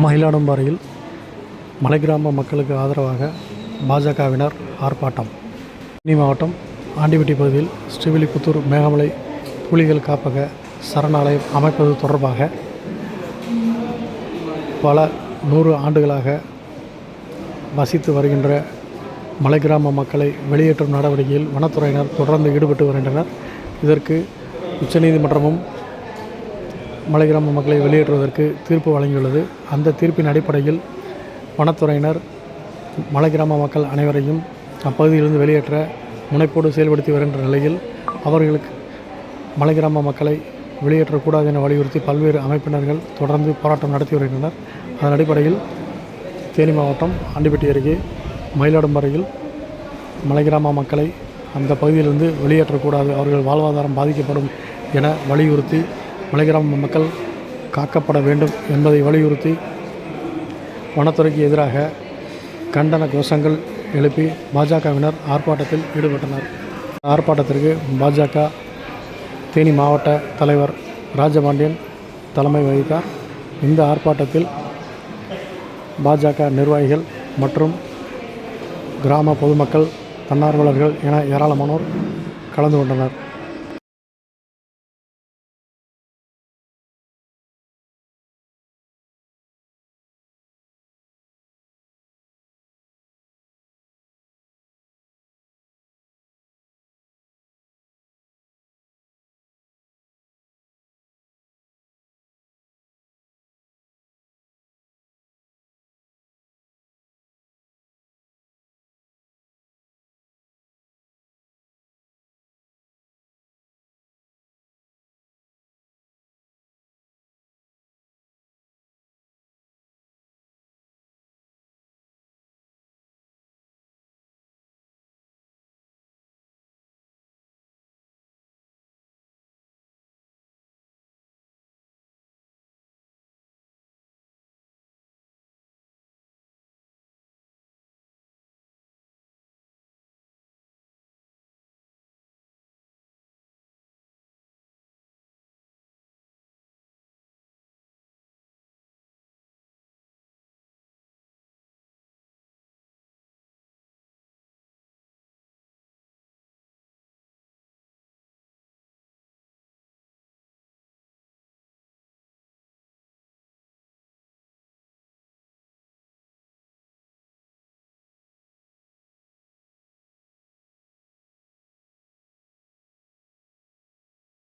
மயிலாடும்பாறையில் மலை கிராம மக்களுக்கு ஆதரவாக பாஜகவினர் ஆர்ப்பாட்டம். தேனி மாவட்டம் ஆண்டிபட்டி பகுதியில் ஸ்ரீவில்லிபுத்தூர் மேகமலை புலிகள் காப்பக சரணாலயம் அமைப்பது தொடர்பாக பல 100 ஆண்டுகளாக வசித்து வருகின்ற மலை கிராம மக்களை வெளியேற்றும் நடவடிக்கையில் வனத்துறையினர் தொடர்ந்து ஈடுபட்டு வருகின்றனர். இதற்கு உச்சநீதிமன்றமும் மலை கிராம மக்களை வெளியேற்றுவதற்கு தீர்ப்பு வழங்கியுள்ளது. அந்த தீர்ப்பின் அடிப்படையில் வனத்துறையினர் மலை கிராம மக்கள் அனைவரையும் அப்பகுதியிலிருந்து வெளியேற்ற முனைப்போடு செயல்படுத்தி வருகின்ற நிலையில் அவர்களுக்கு மலை கிராம மக்களை வெளியேற்றக்கூடாது என வலியுறுத்தி பல்வேறு அமைப்பினர்கள் தொடர்ந்து போராட்டம் நடத்தி வருகின்றனர். அதன் அடிப்படையில் தேனி மாவட்டம் ஆண்டிபட்டி அருகே மயிலாடும்பாறையில் மலை கிராம மக்களை அந்த பகுதியிலிருந்து வெளியேற்றக்கூடாது, அவர்கள் வாழ்வாதாரம் பாதிக்கப்படும் என வலியுறுத்தி மலை கிராம மக்கள் காக்கப்பட வேண்டும் என்பதை வலியுறுத்தி வனத்துறைக்கு எதிராக கண்டன கோஷங்கள் எழுப்பி பாஜகவினர் ஆர்ப்பாட்டத்தில் ஈடுபட்டனர். ஆர்ப்பாட்டத்திற்கு பாஜக தேனி மாவட்ட தலைவர் ராஜபாண்டியன் தலைமை வகித்தார். இந்த ஆர்ப்பாட்டத்தில் பாஜக நிர்வாகிகள் மற்றும் கிராம பொதுமக்கள், தன்னார்வலர்கள் என ஏராளமானோர் கலந்து கொண்டனர்.